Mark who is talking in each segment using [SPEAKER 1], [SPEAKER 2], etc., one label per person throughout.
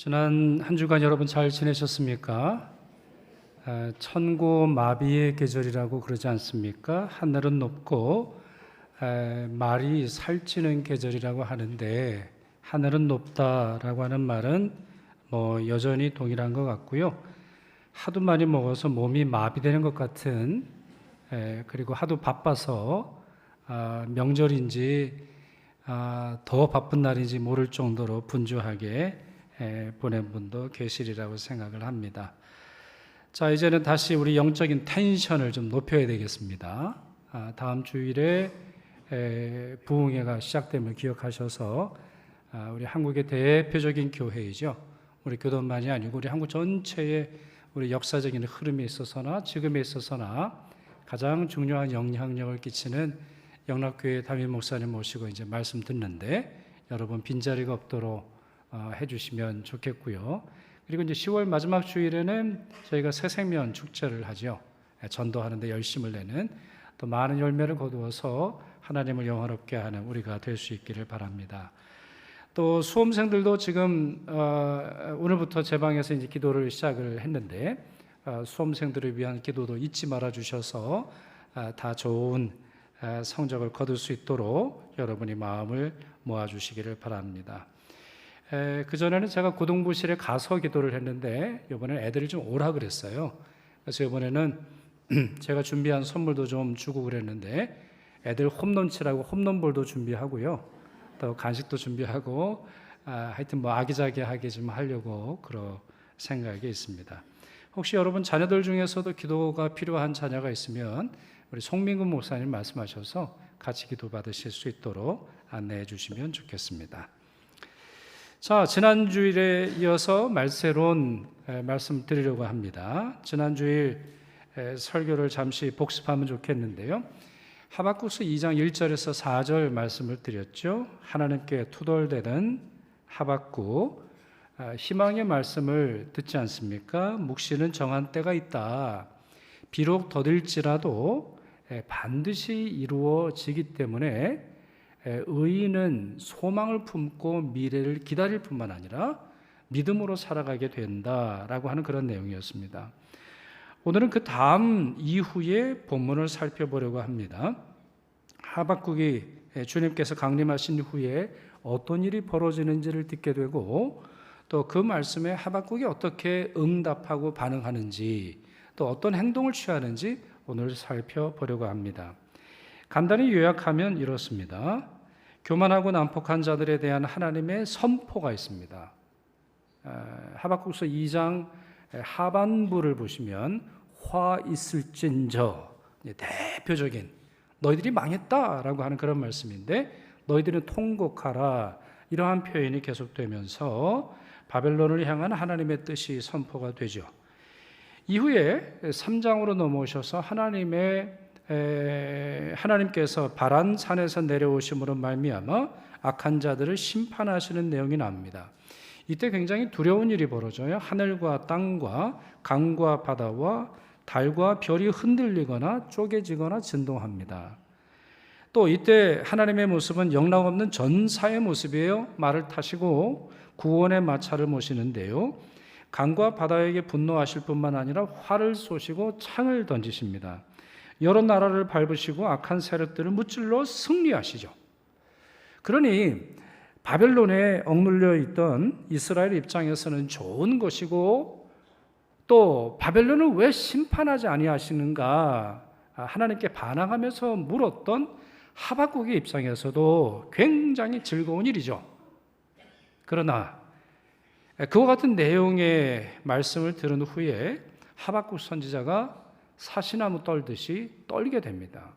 [SPEAKER 1] 지난 한 주간 여러분 잘 지내셨습니까? 천고마비의 계절이라고 그러지 않습니까? 하늘은 높고 말이 살찌는 계절이라고 하는데, 하늘은 높다라고 하는 말은 여전히 동일한 것 같고요. 하도 많이 먹어서 몸이 마비되는 것 같은, 그리고 하도 바빠서 명절인지 더 바쁜 날인지 모를 정도로 분주하게 보낸 분도 계시리라고 생각을 합니다. 자, 이제는 다시 우리 영적인 텐션을 좀 높여야 되겠습니다. 다음 주일에 부흥회가 시작됨을 기억하셔서 우리 한국의 대표적인 교회이죠. 우리 교도만이 아니고 우리 한국 전체의 우리 역사적인 흐름에 있어서나 지금에 있어서나 가장 중요한 영향력을 끼치는 영락교회 담임 목사님 모시고 이제 말씀 듣는데, 여러분 빈자리가 없도록 해주시면 좋겠고요. 그리고 이제 10월 마지막 주일에는 저희가 새생명 축제를 하죠. 전도하는데 열심을 내는, 또 많은 열매를 거두어서 하나님을 영화롭게 하는 우리가 될 수 있기를 바랍니다. 또 수험생들도 지금 오늘부터 제 방에서 이제 기도를 시작을 했는데, 수험생들을 위한 기도도 잊지 말아 주셔서 다 좋은 성적을 거둘 수 있도록 여러분이 마음을 모아 주시기를 바랍니다. 그전에는 제가 고등부실에 가서 기도를 했는데, 이번에는 애들이 좀 오라 그랬어요. 그래서 이번에는 제가 준비한 선물도 좀 주고 그랬는데, 애들 홈런 치라고 홈런볼도 준비하고요, 또 간식도 준비하고, 하여튼 아기자기하게 좀 하려고 그런 생각이 있습니다. 혹시 여러분 자녀들 중에서도 기도가 필요한 자녀가 있으면 우리 송민근 목사님 말씀하셔서 같이 기도 받으실 수 있도록 안내해 주시면 좋겠습니다. 자, 지난 주일에 이어서 말세론 말씀 드리려고 합니다. 지난 주일 설교를 잠시 복습하면 좋겠는데요. 하박국서 2장 1절에서 4절 말씀을 드렸죠. 하나님께 투덜대는 하박국, 희망의 말씀을 듣지 않습니까? 묵시는 정한 때가 있다. 비록 더딜지라도 반드시 이루어지기 때문에 의인은 소망을 품고 미래를 기다릴 뿐만 아니라 믿음으로 살아가게 된다라고 하는 그런 내용이었습니다. 오늘은 그 다음 이후의 본문을 살펴보려고 합니다. 하박국이 주님께서 강림하신 후에 어떤 일이 벌어지는지를 듣게 되고, 또 그 말씀에 하박국이 어떻게 응답하고 반응하는지, 또 어떤 행동을 취하는지 오늘 살펴보려고 합니다. 간단히 요약하면 이렇습니다. 교만하고 난폭한 자들에 대한 하나님의 선포가 있습니다. 하박국서 2장 하반부를 보시면 화 있을진저, 대표적인 너희들이 망했다라고 하는 그런 말씀인데, 너희들은 통곡하라, 이러한 표현이 계속되면서 바벨론을 향한 하나님의 뜻이 선포가 되죠. 이후에 3장으로 넘어오셔서 하나님께서 바란 산에서 내려오심으로 말미암아 악한 자들을 심판하시는 내용이 나옵니다. 이때 굉장히 두려운 일이 벌어져요. 하늘과 땅과 강과 바다와 달과 별이 흔들리거나 쪼개지거나 진동합니다. 또 이때 하나님의 모습은 영락없는 전사의 모습이에요. 말을 타시고 구원의 마차를 모시는데요, 강과 바다에게 분노하실 뿐만 아니라 활을 쏘시고 창을 던지십니다. 여러 나라를 밟으시고 악한 세력들을 무찔러 승리하시죠. 그러니 바벨론에 억눌려 있던 이스라엘 입장에서는 좋은 것이고, 또 바벨론을 왜 심판하지 아니하시는가 하나님께 반항하면서 물었던 하박국의 입장에서도 굉장히 즐거운 일이죠. 그러나 그와 같은 내용의 말씀을 들은 후에 하박국 선지자가 사시나무 떨듯이 떨게 됩니다.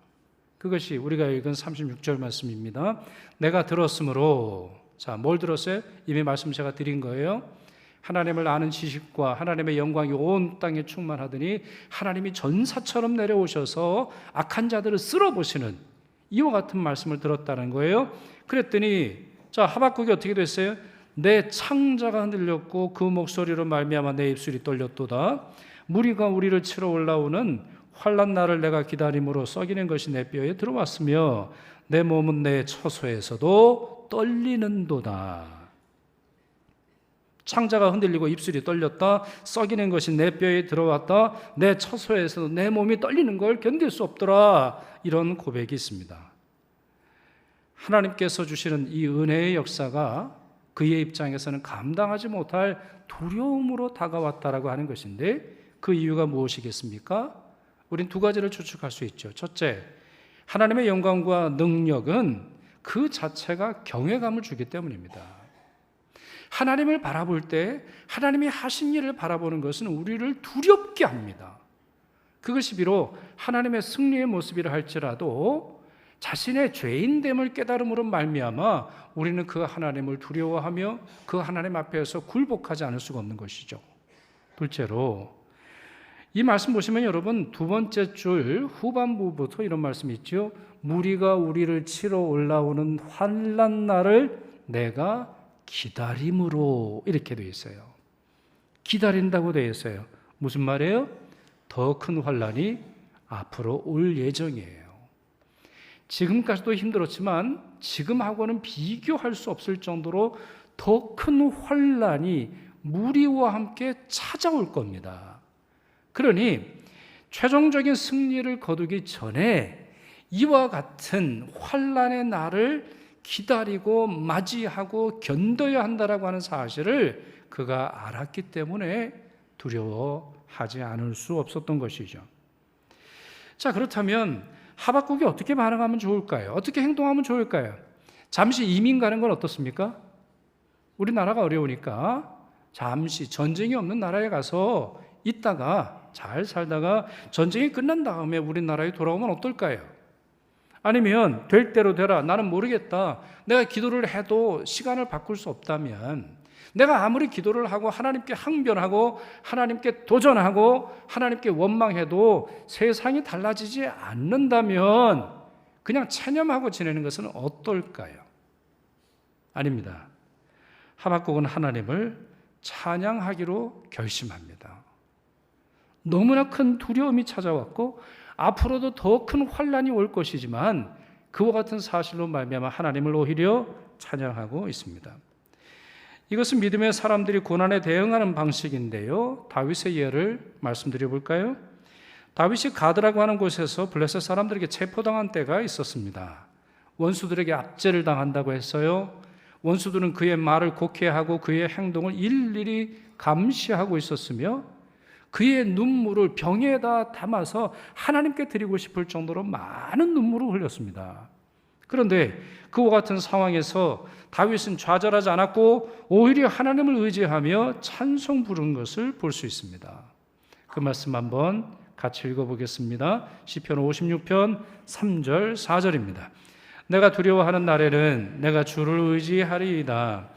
[SPEAKER 1] 그것이 우리가 읽은 36절 말씀입니다. 내가 들었으므로, 자, 뭘 들었어요? 이미 말씀 제가 드린 거예요. 하나님을 아는 지식과 하나님의 영광이 온 땅에 충만하더니 하나님이 전사처럼 내려오셔서 악한 자들을 쓸어보시는 이와 같은 말씀을 들었다는 거예요. 그랬더니 자, 하박국이 어떻게 됐어요? 내 창자가 흔들렸고 그 목소리로 말미암아 내 입술이 떨렸도다. 무리가 우리를 치러 올라오는 환난 날을 내가 기다림으로 썩이는 것이 내 뼈에 들어왔으며 내 몸은 내 처소에서도 떨리는도다. 창자가 흔들리고 입술이 떨렸다. 썩이는 것이 내 뼈에 들어왔다. 내 처소에서 내 몸이 떨리는 걸 견딜 수 없더라. 이런 고백이 있습니다. 하나님께서 주시는 이 은혜의 역사가 그의 입장에서는 감당하지 못할 두려움으로 다가왔다라고 하는 것인데, 그 이유가 무엇이겠습니까? 우린 두 가지를 추측할 수 있죠. 첫째, 하나님의 영광과 능력은 그 자체가 경외감을 주기 때문입니다. 하나님을 바라볼 때 하나님이 하신 일을 바라보는 것은 우리를 두렵게 합니다. 그것이 비록 하나님의 승리의 모습이라 할지라도 자신의 죄인됨을 깨달음으로 말미암아 우리는 그 하나님을 두려워하며 그 하나님 앞에서 굴복하지 않을 수가 없는 것이죠. 둘째로, 이 말씀 보시면 여러분 두 번째 줄 후반부부터 이런 말씀이 있죠. 무리가 우리를 치러 올라오는 환난 날을 내가 기다림으로, 이렇게 되어 있어요. 기다린다고 되어 있어요. 무슨 말이에요? 더 큰 환난이 앞으로 올 예정이에요. 지금까지도 힘들었지만 지금하고는 비교할 수 없을 정도로 더 큰 환난이 무리와 함께 찾아올 겁니다. 그러니 최종적인 승리를 거두기 전에 이와 같은 환난의 날을 기다리고 맞이하고 견뎌야 한다라고 하는 사실을 그가 알았기 때문에 두려워하지 않을 수 없었던 것이죠. 자, 그렇다면 하박국이 어떻게 반응하면 좋을까요? 어떻게 행동하면 좋을까요? 잠시 이민 가는 건 어떻습니까? 우리나라가 어려우니까 잠시 전쟁이 없는 나라에 가서 있다가 잘 살다가 전쟁이 끝난 다음에 우리나라에 돌아오면 어떨까요? 아니면 될 대로 되라, 나는 모르겠다, 내가 기도를 해도 시간을 바꿀 수 없다면, 내가 아무리 기도를 하고 하나님께 항변하고 하나님께 도전하고 하나님께 원망해도 세상이 달라지지 않는다면 그냥 체념하고 지내는 것은 어떨까요? 아닙니다. 하박국은 하나님을 찬양하기로 결심합니다. 너무나 큰 두려움이 찾아왔고 앞으로도 더 큰 환난이 올 것이지만 그와 같은 사실로 말미암아 하나님을 오히려 찬양하고 있습니다. 이것은 믿음의 사람들이 고난에 대응하는 방식인데요, 다윗의 예를 말씀드려 볼까요? 다윗이 가드라고 하는 곳에서 블레셋 사람들에게 체포당한 때가 있었습니다. 원수들에게 압제를 당한다고 했어요. 원수들은 그의 말을 곡해하고 그의 행동을 일일이 감시하고 있었으며 그의 눈물을 병에다 담아서 하나님께 드리고 싶을 정도로 많은 눈물을 흘렸습니다. 그런데 그와 같은 상황에서 다윗은 좌절하지 않았고 오히려 하나님을 의지하며 찬송 부른 것을 볼 수 있습니다. 그 말씀 한번 같이 읽어보겠습니다. 시편 56편 3절 4절입니다. 내가 두려워하는 날에는 내가 주를 의지하리이다.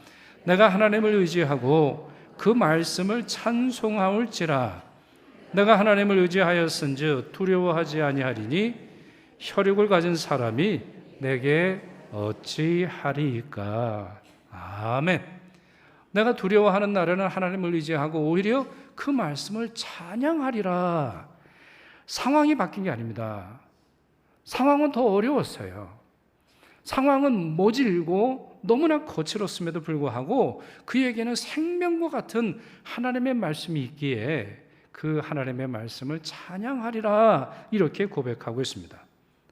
[SPEAKER 1] 내가 하나님을 의지하고 그 말씀을 찬송하올지라. 내가 하나님을 의지하였은즉 두려워하지 아니하리니 혈육을 가진 사람이 내게 어찌하리이까. 아멘. 내가 두려워하는 날에는 하나님을 의지하고 오히려 그 말씀을 찬양하리라. 상황이 바뀐 게 아닙니다. 상황은 더 어려웠어요. 상황은 모질고 너무나 거칠었음에도 불구하고 그에게는 생명과 같은 하나님의 말씀이 있기에 그 하나님의 말씀을 찬양하리라, 이렇게 고백하고 있습니다.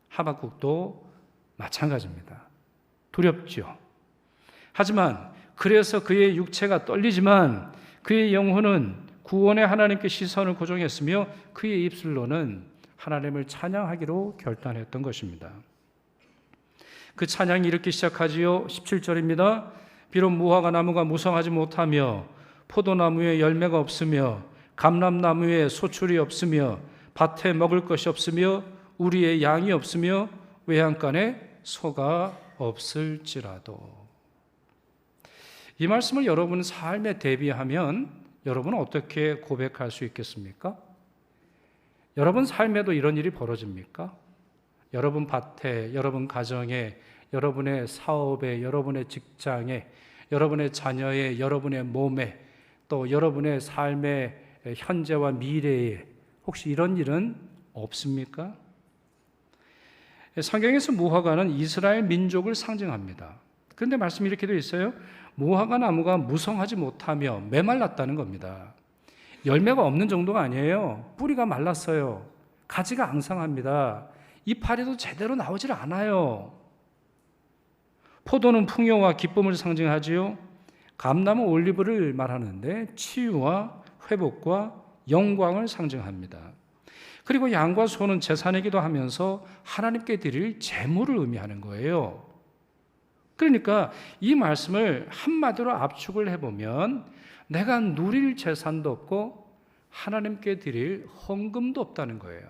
[SPEAKER 1] 하박국도 마찬가지입니다. 두렵죠. 하지만 그래서 그의 육체가 떨리지만 그의 영혼은 구원의 하나님께 시선을 고정했으며 그의 입술로는 하나님을 찬양하기로 결단했던 것입니다. 그 찬양이 이렇게 시작하지요. 17절입니다. 비록 무화과 나무가 무성하지 못하며 포도나무에 열매가 없으며 감람나무에 소출이 없으며 밭에 먹을 것이 없으며 우리의 양이 없으며 외양간에 소가 없을지라도. 이 말씀을 여러분 삶에 대비하면 여러분은 어떻게 고백할 수 있겠습니까? 여러분 삶에도 이런 일이 벌어집니까? 여러분 밭에, 여러분 가정에, 여러분의 사업에, 여러분의 직장에, 여러분의 자녀에, 여러분의 몸에, 또 여러분의 삶의 현재와 미래에 혹시 이런 일은 없습니까? 성경에서 무화과는 이스라엘 민족을 상징합니다. 그런데 말씀이 이렇게 되어 있어요. 무화과 나무가 무성하지 못하며 메말랐다는 겁니다. 열매가 없는 정도가 아니에요. 뿌리가 말랐어요. 가지가 앙상합니다. 이파리도 제대로 나오질 않아요. 포도는 풍요와 기쁨을 상징하지요. 감나무 올리브를 말하는데 치유와 회복과 영광을 상징합니다. 그리고 양과 소는 제사이기도 하면서 하나님께 드릴 제물을 의미하는 거예요. 그러니까 이 말씀을 한마디로 압축을 해보면 내가 누릴 재산도 없고 하나님께 드릴 헌금도 없다는 거예요.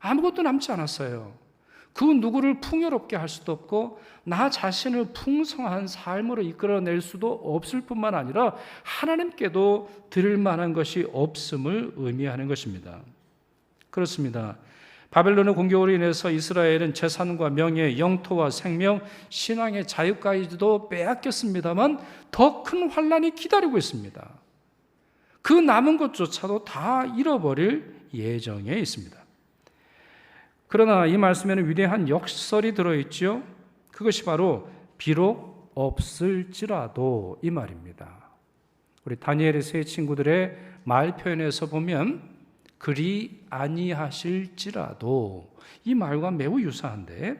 [SPEAKER 1] 아무것도 남지 않았어요. 그 누구를 풍요롭게 할 수도 없고 나 자신을 풍성한 삶으로 이끌어낼 수도 없을 뿐만 아니라 하나님께도 드릴 만한 것이 없음을 의미하는 것입니다. 그렇습니다. 바벨론의 공격으로 인해서 이스라엘은 재산과 명예, 영토와 생명, 신앙의 자유까지도 빼앗겼습니다만 더 큰 환란이 기다리고 있습니다. 그 남은 것조차도 다 잃어버릴 예정에 있습니다. 그러나 이 말씀에는 위대한 역설이 들어있죠. 그것이 바로 비록 없을지라도 이 말입니다. 우리 다니엘의 세 친구들의 말 표현에서 보면 그리 아니하실지라도 이 말과 매우 유사한데,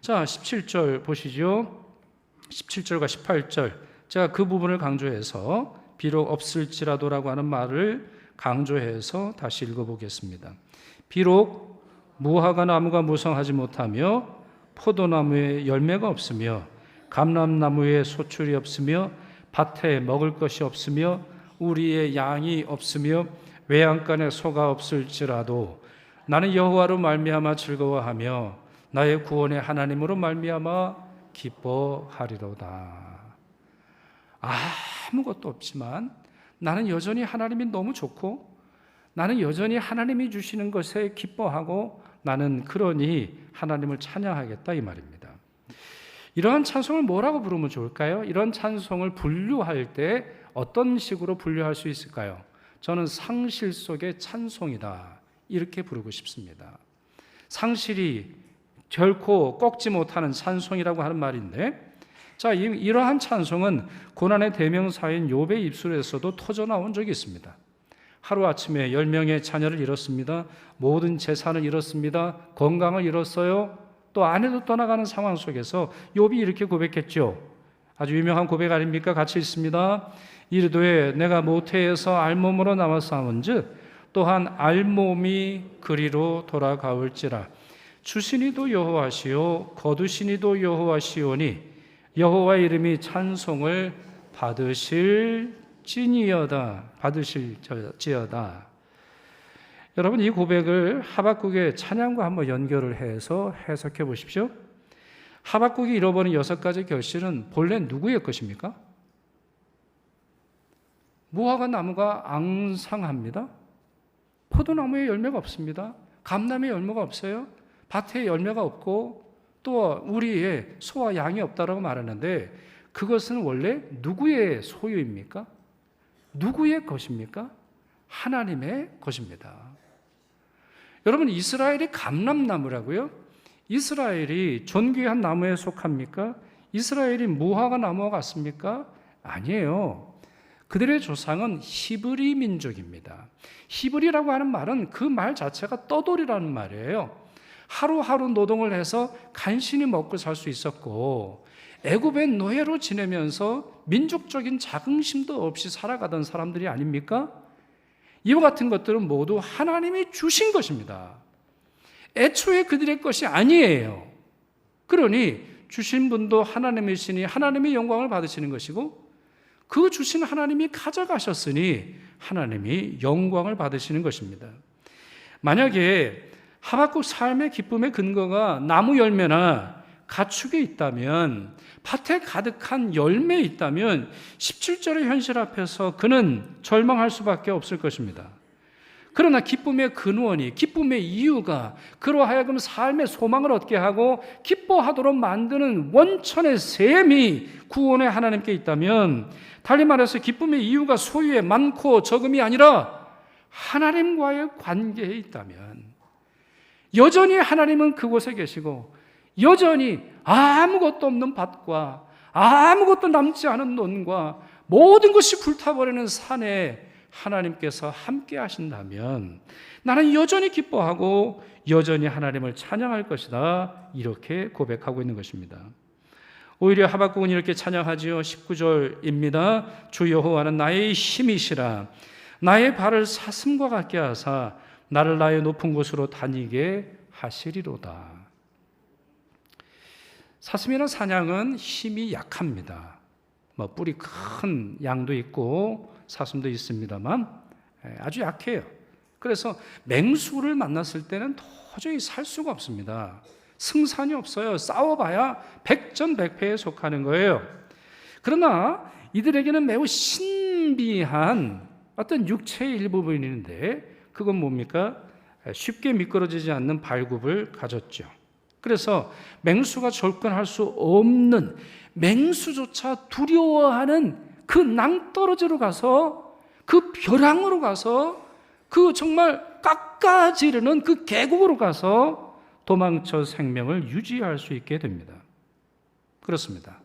[SPEAKER 1] 자 17절 보시죠. 17절과 18절 제가 그 부분을 강조해서 비록 없을지라도라고 하는 말을 강조해서 다시 읽어보겠습니다. 비록 무화과 나무가 무성하지 못하며 포도나무에 열매가 없으며 감람나무에 소출이 없으며 밭에 먹을 것이 없으며 우리의 양이 없으며 외양간에 소가 없을지라도 나는 여호와로 말미암아 즐거워하며 나의 구원의 하나님으로 말미암아 기뻐하리로다. 아무것도 없지만 나는 여전히 하나님이 너무 좋고 나는 여전히 하나님이 주시는 것에 기뻐하고 나는 그러니 하나님을 찬양하겠다 이 말입니다. 이러한 찬송을 뭐라고 부르면 좋을까요? 이런 찬송을 분류할 때 어떤 식으로 분류할 수 있을까요? 저는 상실 속의 찬송이다 이렇게 부르고 싶습니다. 상실이 결코 꺾지 못하는 찬송이라고 하는 말인데, 자, 이러한 찬송은 고난의 대명사인 욥의 입술에서도 터져나온 적이 있습니다. 하루아침에 10명의 자녀를 잃었습니다. 모든 재산을 잃었습니다. 건강을 잃었어요. 또 아내도 떠나가는 상황 속에서 욥이 이렇게 고백했죠. 아주 유명한 고백 아닙니까? 같이 읽습니다. 이르되 내가 모태에서 알몸으로 남았사온즉 또한 알몸이 그리로 돌아가올지라. 주시니도 여호와시요 거두시니도 여호와시오니 여호와의 이름이 찬송을 받으실지어다. 여러분, 이 고백을 하박국의 찬양과 한번 연결을 해서 해석해 보십시오. 하박국이 잃어버린 6가지 결실은 본래 누구의 것입니까? 무화과 나무가 앙상합니다. 포도나무에 열매가 없습니다. 감나무에 열매가 없어요. 밭에 열매가 없고 또 우리의 소와 양이 없다라고 말하는데 그것은 원래 누구의 소유입니까? 누구의 것입니까? 하나님의 것입니다. 여러분, 이스라엘이 감람나무라고요? 이스라엘이 존귀한 나무에 속합니까? 이스라엘이 무화과 나무와 같습니까? 아니에요. 그들의 조상은 히브리 민족입니다. 히브리라고 하는 말은 그 말 자체가 떠돌이라는 말이에요. 하루하루 노동을 해서 간신히 먹고 살 수 있었고 애굽의 노예로 지내면서 민족적인 자긍심도 없이 살아가던 사람들이 아닙니까? 이와 같은 것들은 모두 하나님이 주신 것입니다. 애초에 그들의 것이 아니에요. 그러니 주신 분도 하나님이시니 하나님의 영광을 받으시는 것이고 그 주신 하나님이 가져가셨으니 하나님이 영광을 받으시는 것입니다. 만약에 하박국 삶의 기쁨의 근거가 나무 열매나 가축에 있다면, 밭에 가득한 열매에 있다면 17절의 현실 앞에서 그는 절망할 수밖에 없을 것입니다. 그러나 기쁨의 근원이, 기쁨의 이유가 그로 하여금 삶의 소망을 얻게 하고 기뻐하도록 만드는 원천의 셈이 구원의 하나님께 있다면, 달리 말해서 기쁨의 이유가 소유에 많고 적음이 아니라 하나님과의 관계에 있다면, 여전히 하나님은 그곳에 계시고 여전히 아무것도 없는 밭과 아무것도 남지 않은 논과 모든 것이 불타버리는 산에 하나님께서 함께 하신다면 나는 여전히 기뻐하고 여전히 하나님을 찬양할 것이다. 이렇게 고백하고 있는 것입니다. 오히려 하박국은 이렇게 찬양하지요. 19절입니다. 주 여호와는 나의 힘이시라. 나의 발을 사슴과 같게 하사 나를 나의 높은 곳으로 다니게 하시리로다. 사슴이나 사냥은 힘이 약합니다. 뿔이 큰 양도 있고 사슴도 있습니다만 아주 약해요. 그래서 맹수를 만났을 때는 도저히 살 수가 없습니다. 승산이 없어요. 싸워봐야 백전백패에 속하는 거예요. 그러나 이들에게는 매우 신비한 어떤 육체의 일부분이 있는데 그건 뭡니까? 쉽게 미끄러지지 않는 발굽을 가졌죠. 그래서 맹수가 접근할 수 없는, 맹수조차 두려워하는 그 낭떠러지로 가서, 그 벼랑으로 가서, 그 정말 깎아지르는 그 계곡으로 가서 도망쳐 생명을 유지할 수 있게 됩니다. 그렇습니다.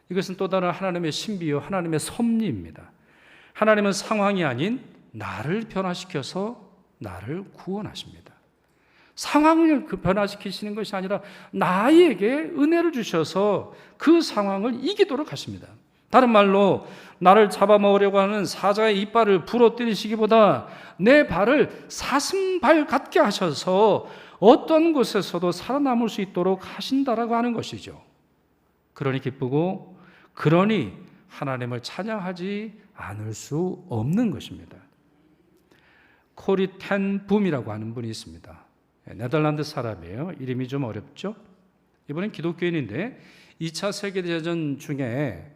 [SPEAKER 1] 이것은 또 다른 하나님의 신비요, 하나님의 섭리입니다. 하나님은 상황이 아닌 나를 변화시켜서 나를 구원하십니다. 상황을 변화시키시는 것이 아니라 나에게 은혜를 주셔서 그 상황을 이기도록 하십니다. 다른 말로 나를 잡아먹으려고 하는 사자의 이빨을 부러뜨리시기보다 내 발을 사슴발 같게 하셔서 어떤 곳에서도 살아남을 수 있도록 하신다라고 하는 것이죠. 그러니 기쁘고 그러니 하나님을 찬양하지 않을 수 없는 것입니다. 코리 텐 붐이라고 하는 분이 있습니다. 네덜란드 사람이에요. 이름이 좀 어렵죠? 이분은 기독교인인데 2차 세계대전 중에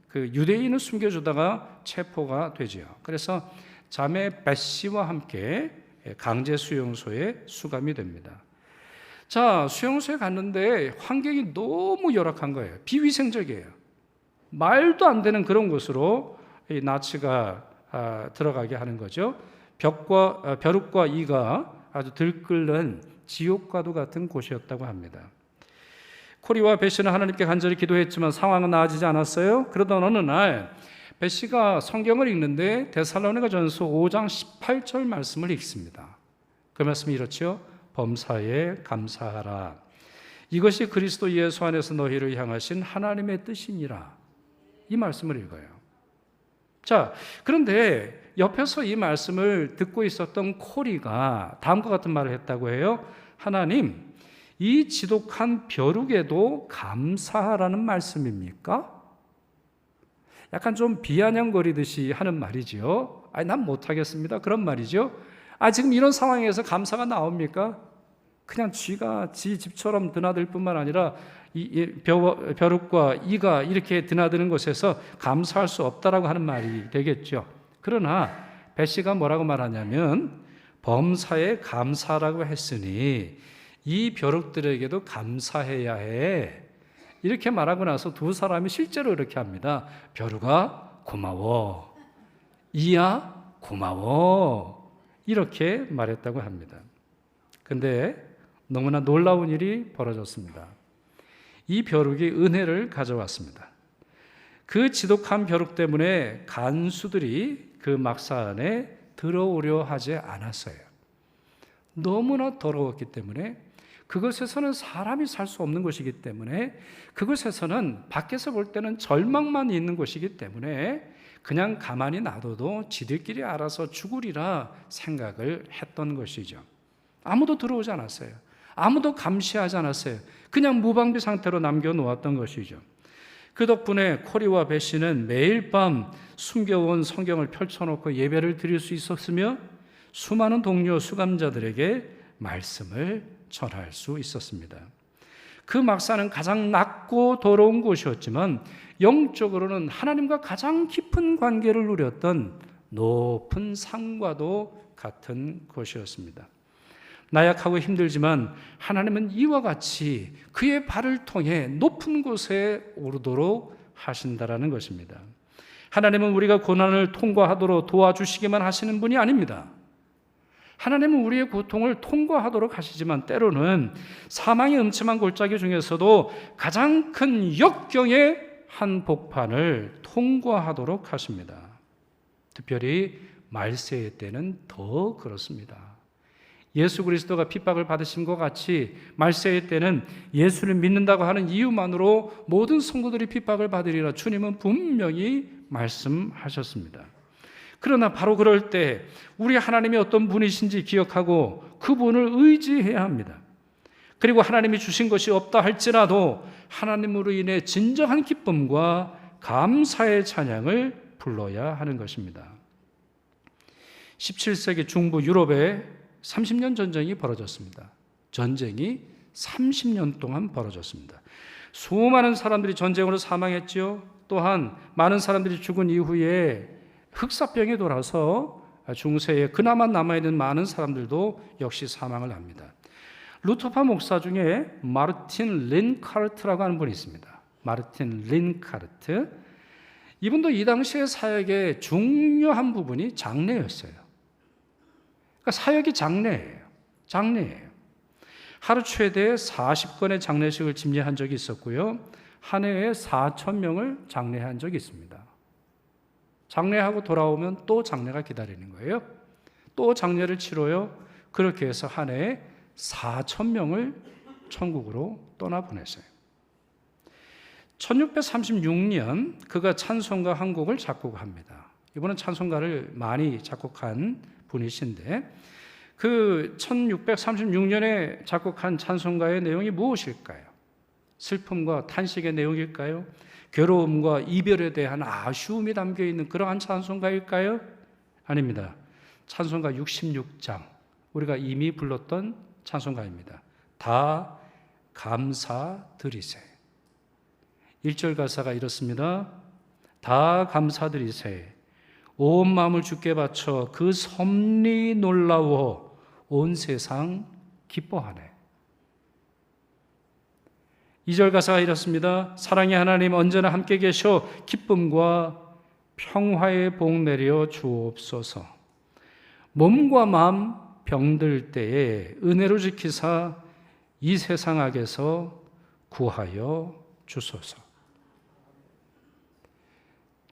[SPEAKER 1] 그 유대인을 숨겨주다가 체포가 되죠. 그래서 자매 베시와 함께 강제 수용소에 수감이 됩니다. 자, 수용소에 갔는데 환경이 너무 열악한 거예요. 비위생적이에요. 말도 안 되는 그런 곳으로 이 나치가 들어가게 하는 거죠. 벼룩과 이가 아주 들끓는 지옥과도 같은 곳이었다고 합니다. 코리와 베시는 하나님께 간절히 기도했지만 상황은 나아지지 않았어요. 그러던 어느 날 베시가 성경을 읽는데 데살로니가전서 5장 18절 말씀을 읽습니다. 그 말씀이 이렇죠. 범사에 감사하라. 이것이 그리스도 예수 안에서 너희를 향하신 하나님의 뜻이니라. 이 말씀을 읽어요. 자, 그런데 옆에서 이 말씀을 듣고 있었던 코리가 다음과 같은 말을 했다고 해요. 하나님, 이 지독한 벼룩에도 감사하라는 말씀입니까? 약간 좀 비아냥거리듯이 하는 말이죠. 난 못하겠습니다. 그런 말이죠. 지금 이런 상황에서 감사가 나옵니까? 그냥 쥐가 지 집처럼 드나들 뿐만 아니라 이 벼룩과 이가 이렇게 드나드는 곳에서 감사할 수 없다라고 하는 말이 되겠죠. 그러나 베시가 뭐라고 말하냐면 범사에 감사라고 했으니 이 벼룩들에게도 감사해야 해. 이렇게 말하고 나서 두 사람이 실제로 이렇게 합니다. 벼룩아 고마워. 이야 고마워. 이렇게 말했다고 합니다. 근데 너무나 놀라운 일이 벌어졌습니다. 이 벼룩이 은혜를 가져왔습니다. 그 지독한 벼룩 때문에 간수들이 그 막사 안에 들어오려 하지 않았어요. 너무나 더러웠기 때문에 그것에서는 사람이 살 수 없는 곳이기 때문에 그것에서는 밖에서 볼 때는 절망만 있는 곳이기 때문에 그냥 가만히 놔둬도 지들끼리 알아서 죽으리라 생각을 했던 것이죠. 아무도 들어오지 않았어요. 아무도 감시하지 않았어요. 그냥 무방비 상태로 남겨놓았던 것이죠. 그 덕분에 코리와 베시는 매일 밤 숨겨온 성경을 펼쳐놓고 예배를 드릴 수 있었으며 수많은 동료 수감자들에게 말씀을 전할 수 있었습니다. 그 막사는 가장 낮고 더러운 곳이었지만 영적으로는 하나님과 가장 깊은 관계를 누렸던 높은 산과도 같은 곳이었습니다. 나약하고 힘들지만 하나님은 이와 같이 그의 발을 통해 높은 곳에 오르도록 하신다라는 것입니다. 하나님은 우리가 고난을 통과하도록 도와주시기만 하시는 분이 아닙니다. 하나님은 우리의 고통을 통과하도록 하시지만 때로는 사망의 음침한 골짜기 중에서도 가장 큰 역경의 한복판을 통과하도록 하십니다. 특별히 말세의 때는 더 그렇습니다. 예수 그리스도가 핍박을 받으신 것 같이 말세의 때는 예수를 믿는다고 하는 이유만으로 모든 성도들이 핍박을 받으리라 주님은 분명히 말씀하셨습니다. 그러나 바로 그럴 때 우리 하나님이 어떤 분이신지 기억하고 그분을 의지해야 합니다. 그리고 하나님이 주신 것이 없다 할지라도 하나님으로 인해 진정한 기쁨과 감사의 찬양을 불러야 하는 것입니다. 17세기 중부 유럽에 30년 전쟁이 벌어졌습니다. 전쟁이 30년 동안 벌어졌습니다. 수많은 사람들이 전쟁으로 사망했지요. 또한 많은 사람들이 죽은 이후에 흑사병에 돌아서 중세에 그나마 남아있는 많은 사람들도 역시 사망을 합니다. 루터파 목사 중에 마르틴 린카르트라고 하는 분이 있습니다. 마르틴 린카르트. 이분도 이 당시의 사역의 중요한 부분이 장례였어요. 그러니까 사역이 장례예요. 하루 최대 40건의 장례식을 집례한 적이 있었고요. 한 해에 4,000명을 장례한 적이 있습니다. 장례하고 돌아오면 또 장례가 기다리는 거예요. 또 장례를 치러요. 그렇게 해서 한 해에 4,000명을 천국으로 떠나보냈어요. 1636년 그가 찬송가 한 곡을 작곡합니다. 이분은 찬송가를 많이 작곡한 분이신데 그 1636년에 작곡한 찬송가의 내용이 무엇일까요? 슬픔과 탄식의 내용일까요? 괴로움과 이별에 대한 아쉬움이 담겨있는 그러한 찬송가일까요? 아닙니다. 찬송가 66장, 우리가 이미 불렀던 찬송가입니다. 다 감사드리세. 1절 가사가 이렇습니다. 다 감사드리세. 온 마음을 주께 바쳐 그 섭리 놀라워 온 세상 기뻐하네. 2절 가사가 이렇습니다. 사랑의 하나님 언제나 함께 계셔 기쁨과 평화의 복 내려 주옵소서. 몸과 마음 병들 때에 은혜로 지키사 이 세상 악에서 구하여 주소서.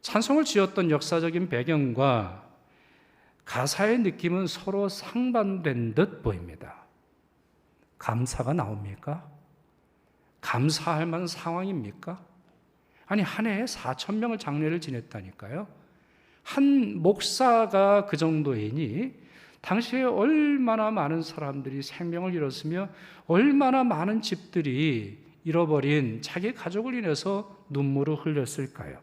[SPEAKER 1] 찬송을 지었던 역사적인 배경과 가사의 느낌은 서로 상반된 듯 보입니다. 감사가 나옵니까? 감사할 만한 상황입니까? 아니 한 해에 4,000명을 장례를 지냈다니까요. 한 목사가 그 정도이니 당시에 얼마나 많은 사람들이 생명을 잃었으며 얼마나 많은 집들이 잃어버린 자기 가족을 인해서 눈물을 흘렸을까요?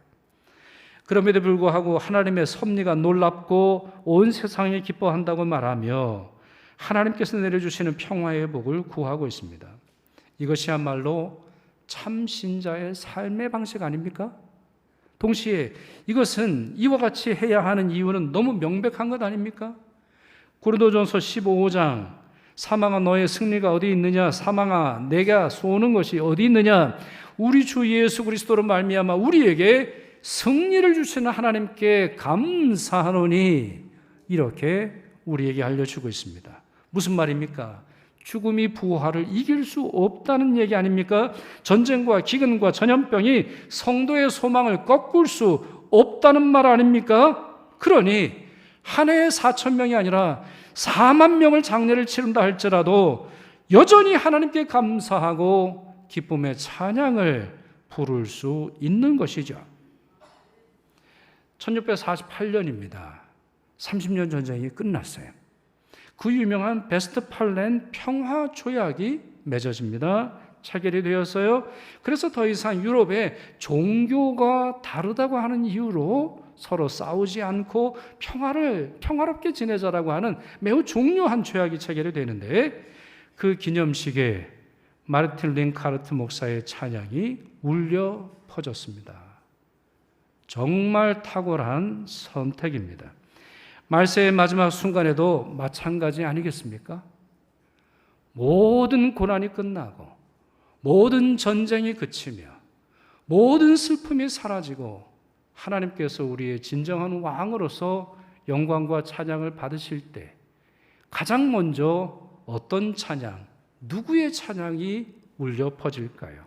[SPEAKER 1] 그럼에도 불구하고 하나님의 섭리가 놀랍고 온 세상이 기뻐한다고 말하며 하나님께서 내려주시는 평화의 복을 구하고 있습니다. 이것이야말로 참 신자의 삶의 방식 아닙니까? 동시에 이것은 이와 같이 해야 하는 이유는 너무 명백한 것 아닙니까? 고린도전서 15장 사망아 너의 승리가 어디 있느냐? 사망아 내가 쏘는 것이 어디 있느냐? 우리 주 예수 그리스도로 말미암아 우리에게 승리를 주시는 하나님께 감사하노니 이렇게 우리에게 알려주고 있습니다. 무슨 말입니까? 죽음이 부활을 이길 수 없다는 얘기 아닙니까? 전쟁과 기근과 전염병이 성도의 소망을 꺾을 수 없다는 말 아닙니까? 그러니 한 해에 4,000명이 아니라 4만 명을 장례를 치른다 할지라도 여전히 하나님께 감사하고 기쁨의 찬양을 부를 수 있는 것이죠. 1648년입니다. 30년 전쟁이 끝났어요. 그 유명한 베스트팔렌 평화 조약이 맺어집니다. 체결이 되었어요. 그래서 더 이상 유럽에 종교가 다르다고 하는 이유로 서로 싸우지 않고 평화롭게 지내자라고 하는 매우 중요한 조약이 체결이 되는데 그 기념식에 마르틴 린카르트 목사의 찬양이 울려 퍼졌습니다. 정말 탁월한 선택입니다. 말세의 마지막 순간에도 마찬가지 아니겠습니까? 모든 고난이 끝나고 모든 전쟁이 그치며 모든 슬픔이 사라지고 하나님께서 우리의 진정한 왕으로서 영광과 찬양을 받으실 때 가장 먼저 어떤 찬양, 누구의 찬양이 울려 퍼질까요?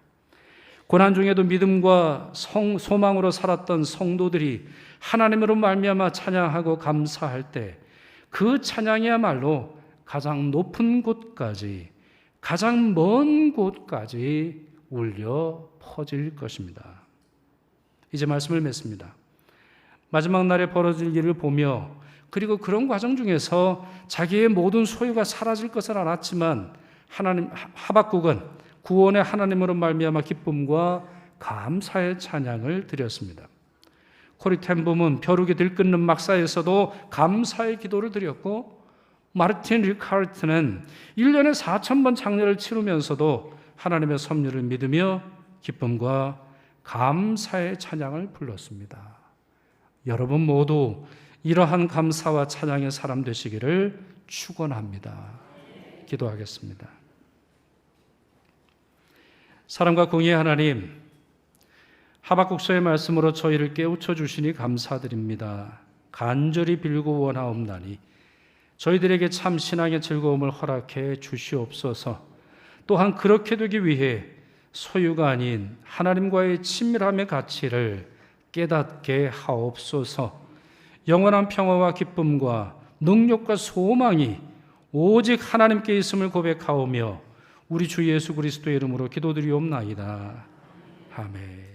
[SPEAKER 1] 고난 중에도 믿음과 소망으로 살았던 성도들이 하나님으로 말미암아 찬양하고 감사할 때 그 찬양이야말로 가장 높은 곳까지, 가장 먼 곳까지 울려 퍼질 것입니다. 이제 말씀을 맺습니다. 마지막 날에 벌어질 일을 보며, 그리고 그런 과정 중에서 자기의 모든 소유가 사라질 것을 알았지만 하박국은 구원의 하나님으로 말미암아 기쁨과 감사의 찬양을 드렸습니다. 코리 텐붐은 벼룩이 들끓는 막사에서도 감사의 기도를 드렸고, 마르틴 리카르트는 1년에 4,000번 장례를 치르면서도 하나님의 섭리를 믿으며 기쁨과 감사의 찬양을 불렀습니다. 여러분 모두 이러한 감사와 찬양의 사람 되시기를 축원합니다. 기도하겠습니다. 사랑과 공의의 하나님, 하박국서의 말씀으로 저희를 깨우쳐 주시니 감사드립니다. 간절히 빌고 원하옵나니 저희들에게 참 신앙의 즐거움을 허락해 주시옵소서. 또한 그렇게 되기 위해 소유가 아닌 하나님과의 친밀함의 가치를 깨닫게 하옵소서. 영원한 평화와 기쁨과 능력과 소망이 오직 하나님께 있음을 고백하오며 우리 주 예수 그리스도의 이름으로 기도드리옵나이다. 아멘.